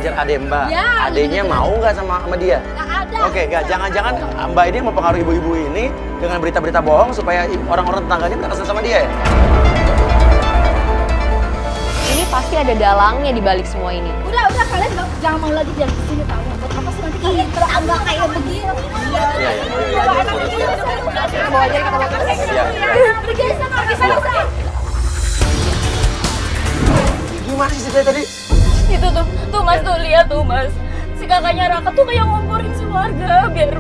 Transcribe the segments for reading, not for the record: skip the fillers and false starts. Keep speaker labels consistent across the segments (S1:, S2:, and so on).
S1: ngejar ade Mbak.
S2: Ya,
S1: Adenya
S2: gitu.
S1: mau nggak sama dia?
S2: Nggak ada.
S1: Oke, nggak. Jangan-jangan Mbak ini mempengaruhi ibu-ibu ini dengan berita-berita bohong supaya orang-orang tetangganya nggak kesel sama dia ya?
S3: Ini pasti ada dalangnya di balik semua ini.
S2: Udah kalian jangan mau lagi jangan kesini tahu. Buat apa sih nanti kalian teranggap kayak begini?
S1: Iya.
S3: Bawa aja kita makan.
S2: Pergi sana.
S1: Gimana sih ceritanya tadi?
S4: Itu tuh mas tuh lihat tuh mas, si kakaknya Raka tuh kayak ngomporin si warga biar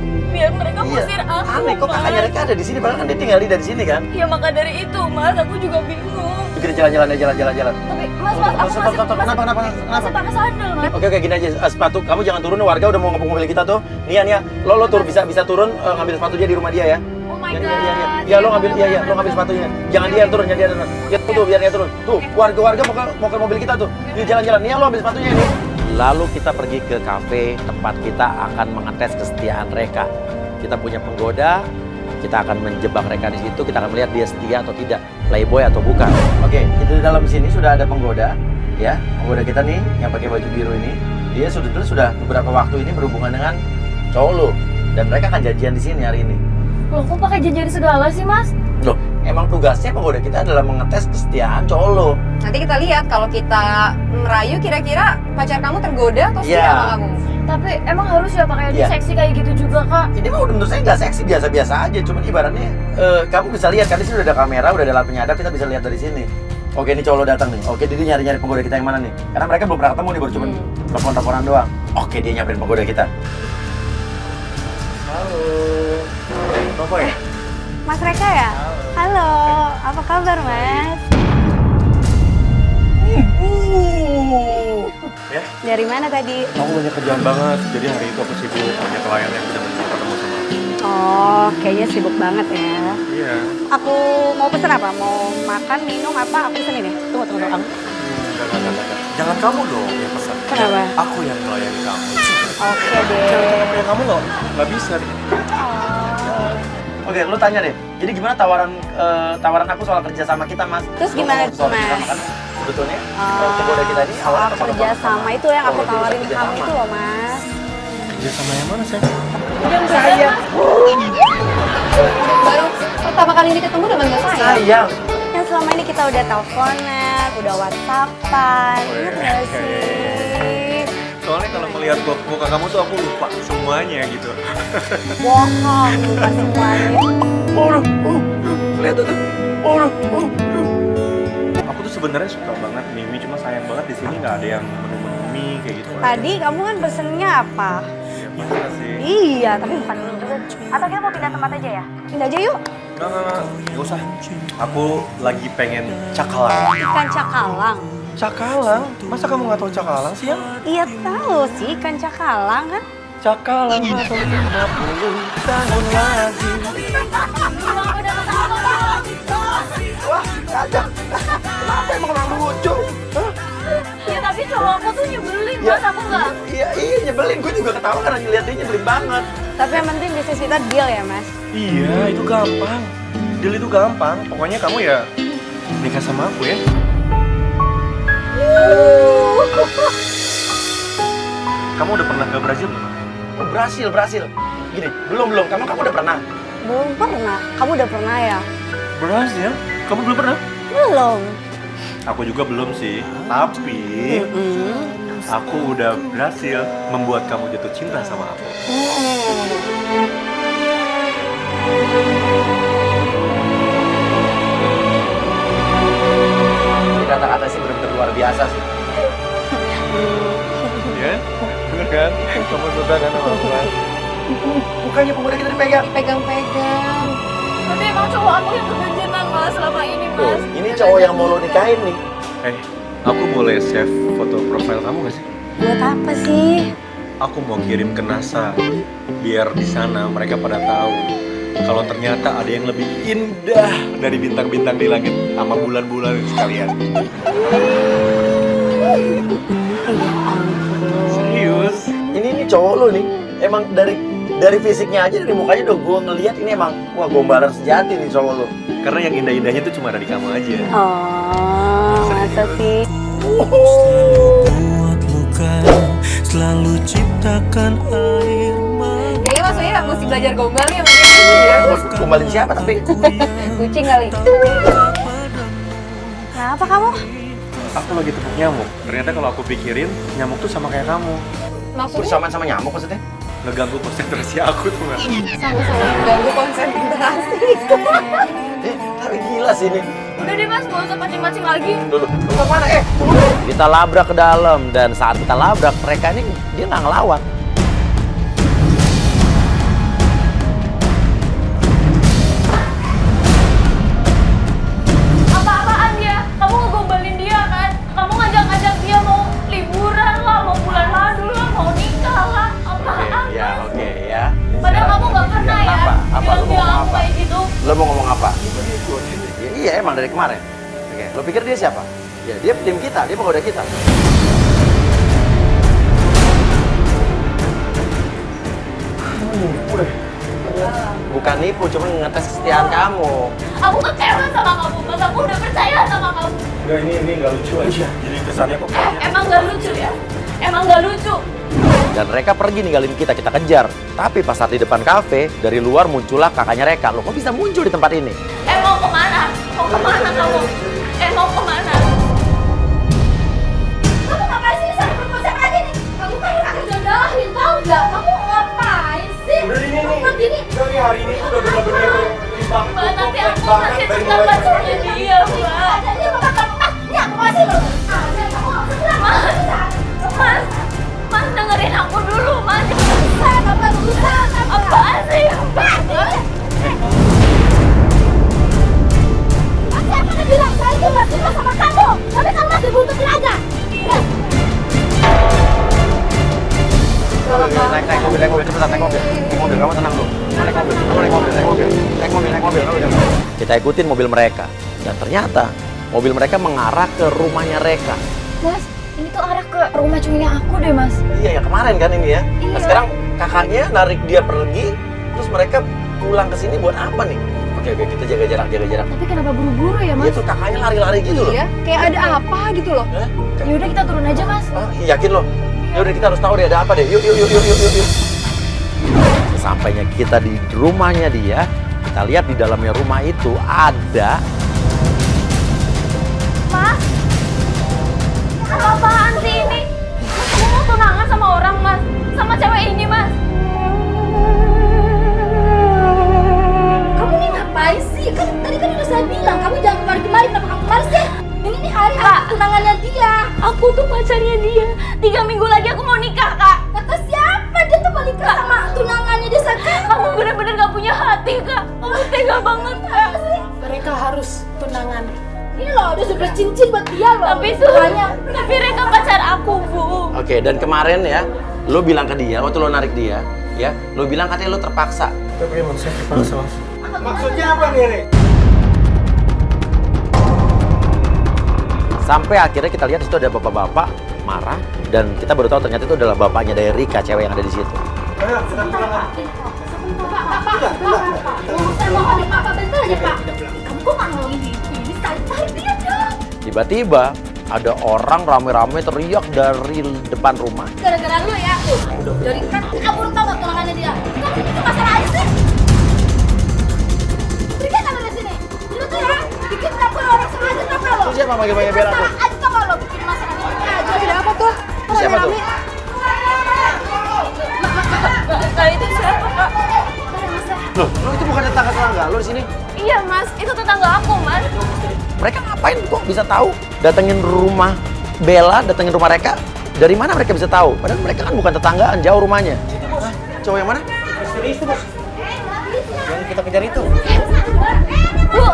S4: mereka usir aku.
S1: Aneh kok kakaknya Raka ada di sini, padahal kan dia tinggal dari sini kan?
S4: Ya maka dari itu mas, aku juga bingung.
S1: Kita jalan-jalan.
S4: Tapi mas aku
S1: Kenapa?
S4: masih pakai sandal mas.
S1: Oke, gini aja, sepatu kamu jangan turun, warga udah mau ngepung mobil kita tuh. Nia, lo turun bisa turun ngambil sepatu dia di rumah dia ya.
S4: Oh my god.
S1: Iya, lo ngambil sepatunya. Jangan dia yang turun. Ya tuh biar dia turun. Tuh, warga mau ke mobil kita tuh. Yuk jalan-jalan. Nia, lo ambil sepatunya ini. Lalu kita pergi ke kafe tempat kita akan mengetes kesetiaan mereka. Kita punya penggoda, kita akan menjebak mereka di situ, kita akan melihat dia setia atau tidak, playboy atau bukan. Oke, itu di dalam sini sudah ada penggoda, ya. Penggoda kita nih yang pakai baju biru ini, dia sudah beberapa waktu ini berhubungan dengan cowok lo, dan mereka akan janjian di sini hari ini.
S4: Loh kok pakai janjian segala sih mas?
S1: Loh, emang tugasnya penggoda kita adalah mengetes kesetiaan cowok lo.
S3: Nanti kita lihat kalau kita merayu kira-kira pacar kamu tergoda atau setia sama kamu.
S4: Tapi emang harus ya pakai
S1: Iya.
S4: seksi kayak gitu juga kak?
S1: Ini mah menurut saya nggak seksi, biasa-biasa aja. Cuman ibaratnya kamu bisa lihat kan di sini udah ada kamera, udah ada alat penyadap, kita bisa lihat dari sini. Oke, ini cowok lo datang nih. Oke, dia nyari-nyari penggoda kita yang mana nih? Karena mereka belum pernah ketemu nih, baru cuma telepon-teleponan doang. Oke, dia nyamperin penggoda kita. Halo. Novo ya?
S3: Mas Reka ya? Halo, apa kabar mas?
S1: Ya?
S3: Dari mana tadi?
S5: Aku banyak kerjaan banget, jadi hari itu aku sibuk, banyak klien yang benar-benar ketemu sama aku.
S3: Oh, kayaknya sibuk banget ya.
S5: Iya.
S3: Aku mau pesen apa? Mau makan, minum apa? Aku pesenin deh. Tunggu.
S5: Enggak. Jangan kamu dong yang pesan.
S3: Kenapa?
S5: Aku yang melayani kamu.
S3: Oke deh.
S5: Jangan kamu loh, nggak bisa.
S1: Oke, lu tanya deh. Jadi gimana tawaran aku soal kerja sama kita, Mas?
S3: Terus gimana tuh,
S1: Soal kerja
S3: Mas?
S1: sama kan sebetulnya penggoda kita ini
S3: Soal
S1: awalnya
S3: kerja sama itu yang aku tawarin
S1: kerja
S3: kamu
S1: sama.
S3: itu loh mas.
S5: Kerja sama yang mana, Sayang?
S3: Sayang. Baru pertama kali ini ketemu udah manggil sayang.
S1: Sayang.
S3: Yang selama ini kita udah teleponan, udah whatsappan.
S5: Oh, iya.
S3: Ingat gak sih?
S5: Soalnya kalau melihat muka kamu tuh aku lupa semuanya gitu.
S3: Bohong, lupa semuanya.
S1: Lihat tuh.
S5: Aku tuh sebenarnya suka banget Mimi, cuma sayang banget di sini nggak ada yang menu-menu mie kayak gitu.
S3: Tadi kamu kan pesennya apa?
S5: Iya, masa sih?
S3: Iya, tapi bukan dulu. Atau kita mau pindah tempat aja ya? Pindah aja yuk.
S5: Nggak usah. Aku lagi pengen cakalang.
S3: Ikan cakalang.
S5: Cakalang? Masa kamu nggak tahu cakalang sih, yang?
S3: Iya tahu sih ikan cakalang kan.
S5: Cakalang atau 50 tahun lagi.
S1: Wah, Caca. Kenapa emang orang lucu?
S4: Ya tapi cowok aku tuh nyebelin
S1: Ya.
S4: mas, aku nggak.
S1: Iya, nyebelin. Gue juga ketawa karena ngeliat dia nyebelin banget.
S3: Tapi yang penting bisnis kita deal ya mas.
S5: Iya, itu gampang. Deal itu gampang. Pokoknya kamu ya nikah sama aku ya. Kamu udah pernah ke Brazil belum?
S1: Oh, berhasil. Gini, belum. Kamu udah pernah?
S3: Belum pernah. Kamu udah pernah ya?
S5: Brazil? Kamu belum pernah?
S3: Belum.
S5: Aku juga belum sih. Tapi aku udah berhasil membuat kamu jatuh cinta sama aku.
S1: Ini kata-kata sih benar-benar luar biasa sih.
S5: Ya? Bener kan? Kamu suka kan sama aku?
S1: Bukannya penggoda kita dipegang.
S3: Pegang-pegang.
S4: Tapi emang cowok aku yang keganjian mas selama ini
S1: Tuh,
S4: mas.
S1: ini cowok yang mau lo nikahin nih.
S5: Aku boleh save foto profil kamu gak sih?
S3: Buat apa sih?
S5: Aku mau kirim ke NASA biar di sana mereka pada tahu kalau ternyata ada yang lebih indah dari bintang-bintang di langit sama bulan-bulan sekalian. Serius?
S1: Ini cowok lo nih. Emang dari fisiknya aja, dari mukanya udah gue ngeliat ini emang wah gombaran sejati nih cowok lo.
S5: Karena yang indah-indahnya tuh cuma ada di kamu aja.
S3: Oh, masa sih?
S6: Buat luka selalu ciptakan air mata.
S3: Kayaknya Mas Wi mesti belajar gombal nih sama
S1: Iya, gombalin siapa tapi?
S3: kucing kali.
S2: Kenapa kamu?
S5: Aku lagi tepuk nyamuk. Ternyata kalau aku pikirin, nyamuk tuh sama kayak kamu.
S3: Maksudnya
S1: Bersamaan sama nyamuk maksudnya?
S5: Ngeganggu konsentrasi aku tuh nggak?
S3: sama-sama mengganggu konsentrasi.
S1: Tapi gila sih ini.
S4: Udah deh mas, gak usah pancing-pancing lagi.
S1: Dulu, lu mau mana? Tunggu. Kita labrak ke dalam dan saat kita labrak mereka ini dia nggak ngelawan.
S4: Apa-apaan dia? Kamu ngegombalin dia kan? Kamu ngajak-ngajak dia mau liburan lah, mau bulan madu lah, mau nikah lah. Apaan?
S1: Oke ya.
S4: Padahal kamu gak pernah ya
S1: Apa? Lu mau
S4: bilang
S1: ngomong
S4: aku
S1: apa?
S4: kayak gitu.
S1: Lo mau ngomong apa? Ya, iya emang dari kemarin. Oke, lo pikir dia siapa? Ya dia tim kita, dia penggoda kita. Bukan nipu, cuma ngetes kesetiaan kamu.
S4: Aku kecewa sama kamu, mas. Aku udah percaya sama kamu.
S5: Enggak, ini nggak lucu aja. Jadi kesannya kok
S4: Emang gak lucu ya? Emang gak lucu?
S1: Dan mereka pergi ninggalin kita kejar. Tapi pas saat di depan kafe, dari luar muncullah kakaknya Reka. Lo kok bisa muncul di tempat ini?
S4: Mau kemana? Mau kemana kamu? Mau kemana?
S2: Kamu ngapain sih sama perempuan siapa aja nih? Kamu kan udah jodohin, tau nggak? Kamu ngapain sih?
S5: Udah ini
S2: Kamu begini.
S5: Dari hari ini tuh udah bener-bener
S4: Mbak, tapi aku masih tetap pacarnya dia, Mbak.
S2: Ada dia bakal kamu mas. Ini aku kasih lo. Ada kamu nggak usah
S4: Mas, mas dengerin aku dulu, mas.
S2: berusaha.
S4: Apaan sih?
S2: Siapa yang bilang saya itu nggak suka sama kamu? Tapi kamu masih buntutin aja.
S1: Naik mobil, cepetan naik mobil. Kamu tenang dulu. Naik mobil. Kita ikutin mobil mereka. Dan ternyata mobil mereka mengarah ke rumahnya Reka.
S4: Mas, ini tuh arah ke rumah cungnya aku deh, Mas.
S1: Iya ya kemarin kan ini ya.
S4: Iya.
S1: Nah, sekarang kakaknya narik dia pergi, terus mereka pulang ke sini buat apa nih? Oke, kita jaga jarak.
S4: Tapi kenapa buru-buru ya,
S1: Iya tuh kakaknya lari-lari gitu loh.
S3: Iya, kayak ada apa gitu loh.
S1: Hah?
S4: Yaudah kita turun aja, Mas.
S1: Ah, yakin loh? Yaudah kita harus tahu deh ada apa deh. Yuk. Sampainya kita di rumahnya dia, kita lihat di dalamnya rumah itu ada
S4: Mas, apaan sih ini? Kamu mau tunangan sama orang, Mas? Sama cewek ini, Mas?
S2: Kamu nih ngapain sih? Kan tadi kan udah saya bilang kamu jangan kemari-kemari. Kenapa kamu kemari sih? Ini nih hari tunangannya dia.
S4: Aku tuh pacarnya dia. 3 minggu lagi aku mau nikah, Kak.
S2: Kata siapa dia tuh balik sama tunangannya dia sekarang?
S4: Kamu bener-bener gak punya hati, Kak. Kamu tega banget, Kak.
S2: Mereka harus tunangan. Ini loh, udah sebelah cincin buat dia loh.
S4: Tapi itu, tapi mereka pacar aku, Bu.
S1: Oke, dan kemarin ya, lo bilang ke dia, waktu lo narik dia, ya, lo bilang katanya lo terpaksa.
S5: Tapi emang saya terpaksa. Maksudnya apa nih, Rek?
S1: Sampai akhirnya kita lihat itu ada bapak-bapak marah dan kita baru tahu ternyata itu adalah bapaknya dari Rika, cewek yang ada di situ.
S2: Pak. Saya mohon nih, Pak, bentar aja, Pak. Kamu kok nggak nolongin ini? Tarik dia dong.
S1: Tiba-tiba ada orang rame-rame teriak dari depan rumah.
S2: Gara-gara lu ya. Dari kan kabur tau gak tunangannya dia. Kamu bikin masalah aja sih. Pergi kamu dari sini. Lu tuh ya, bikin dapur orang sengaja tau gak lo?
S1: Itu siapa manggil-manggil Bella tuh?
S2: Aja tau gak lo, bikin masalah aja.
S3: Ada apa tuh?
S1: Siapa tuh?
S4: Nah, itu siapa, Kak?
S1: Loh, lo itu bukan tetangga lo di sini?
S4: Iya, Mas. Itu tetangga aku, Mas.
S1: Mereka ngapain kok bisa tahu? Datengin rumah Bella, datengin rumah Reka. Dari mana mereka bisa tahu? Padahal mereka kan bukan tetanggaan, jauh rumahnya. Hah? Cowok yang mana?
S5: Itu, Bos. Yang kita kejar itu.
S4: Bu,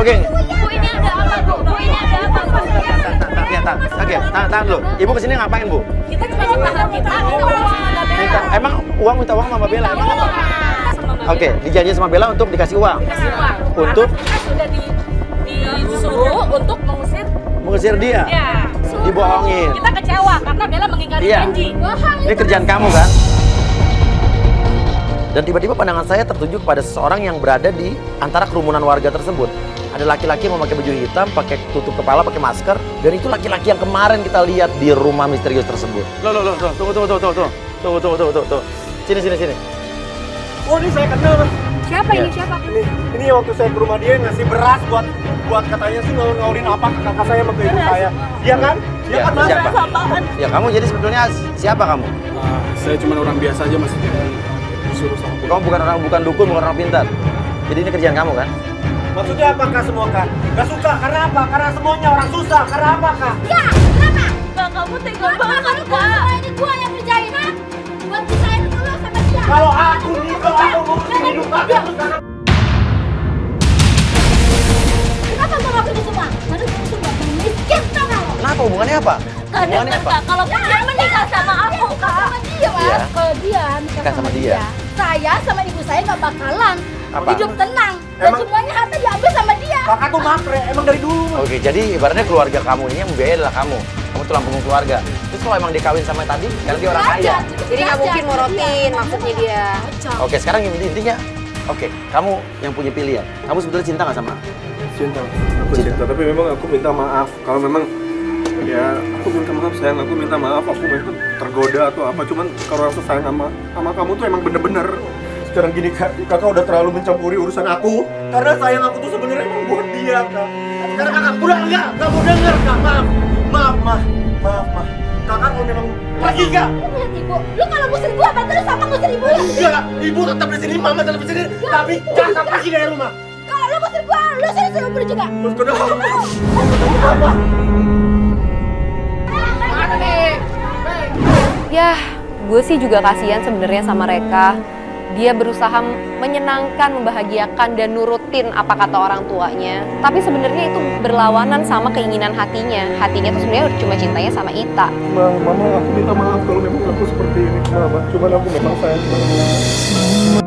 S1: Oke.
S4: Bu, ini ada apa, Bu? Bu, ini ada apa, Bu?
S1: Tahan dulu. Ibu kesini ngapain, Bu?
S4: Kita cuma minta hak kita mau sama Bella.
S1: Emang minta uang sama Bella? Emang apa?
S4: Sama Bella.
S1: Oke, dijanji sama Bella untuk dikasih uang.
S4: Kasih uang.
S1: Untuk?
S4: Karena kita sudah disuruh untuk
S1: Mengusir dia?
S4: Ya.
S1: Dibohongin.
S4: Kita kecewa karena Bella mengingkari
S1: Iya.
S4: janji.
S1: Ini kerjaan kamu kan? Dan tiba-tiba pandangan saya tertuju kepada seseorang yang berada di antara kerumunan warga tersebut. Ada laki-laki yang memakai baju hitam, pakai tutup kepala, pakai masker. Dan itu laki-laki yang kemarin kita lihat di rumah misterius tersebut. Loh, tunggu. Sini.
S5: Oh, ini saya kenal, Mas.
S3: Siapa
S1: Iya.
S3: ini? Siapa?
S5: Ini waktu saya ke rumah dia ngasih beras buat katanya sih ngawurin apa ke kakak saya sama ke ibu saya. Iya kan? Iya kan, Mas?
S1: Siapa? Ya kamu jadi sebetulnya siapa kamu?
S7: Saya cuma orang biasa aja mas. Disuruh sama.
S1: Kamu bukan dukun, bukan orang pintar. Jadi ini kerjaan kamu kan?
S5: Maksudnya apa kak semua kak? Gak suka karena apa? Karena semuanya orang susah. Karena apa kak?
S2: Ya, kenapa?
S4: Kak, kamu tega
S2: Kenapa
S4: banget,
S2: kamu
S4: Kak.
S2: semua ini gua yang kerjain, ha? Buat pisahin dulu sama dia.
S5: Kalau aku mau hidup aku sekarang.
S2: Kenapa gua ngelakuin itu semua? Karena gua semua miskin, tau gak lo?
S1: Kenapa? Hubungannya apa?
S4: Kak,
S1: Hubungannya
S4: dengar,
S1: apa?
S4: Kak, kalau dia menikah sama aku, Kak.
S2: Sama dia, Mas.
S1: Iya.
S2: Kalau dia
S1: Nikah sama dia.
S2: saya sama ibu saya nggak bakalan
S1: Apa?
S2: hidup tenang. Dan
S5: Emang-
S2: semuanya harta diambil sama dia.
S5: Kakak tuh matre, emang dari dulu.
S1: Oke, jadi ibaratnya keluarga kamu ini yang membiayai adalah kamu. Kamu tulang punggung keluarga. Terus kalau emang dikawin sama tadi, karena dia orang kaya.
S3: Jadi nggak mungkin morotin maksudnya dia.
S1: Oke, sekarang intinya, oke, kamu yang punya pilihan. Kamu sebetulnya cinta nggak sama?
S5: Cinta, aku cinta. Tapi memang aku minta maaf. Kalau memang ya aku minta maaf sayang, aku minta maaf. Aku memang tergoda atau apa. Cuman kalau rasa sayang sama kamu tuh emang bener-bener. Sekarang gini kak, kakak udah terlalu mencampuri urusan aku. Karena sayang aku tuh sebenarnya emang buat dia kak. Sekarang kakak udah enggak mau denger kak. Maaf. Kakak kalau memang pergi kak.
S2: Lu lihat ibu, lu kalau ngusir gua apa terus sama ngusir ibu?
S5: Enggak, ibu tetap di sini, mama tetap di sini. Tapi kakak pergi dari rumah.
S2: Kalau lu ngusir gua, lu suruh ibu juga.
S5: Terus kenapa?
S3: Ya, gue sih juga kasihan sebenarnya sama mereka. Dia berusaha menyenangkan, membahagiakan, dan nurutin apa kata orang tuanya. Tapi sebenarnya itu berlawanan sama keinginan hatinya. Hatinya tuh sebenarnya cuma cintanya sama Ita.
S5: Mama, aku minta maaf kalau memang aku seperti ini, Mama. Cuman aku memang sayang banget.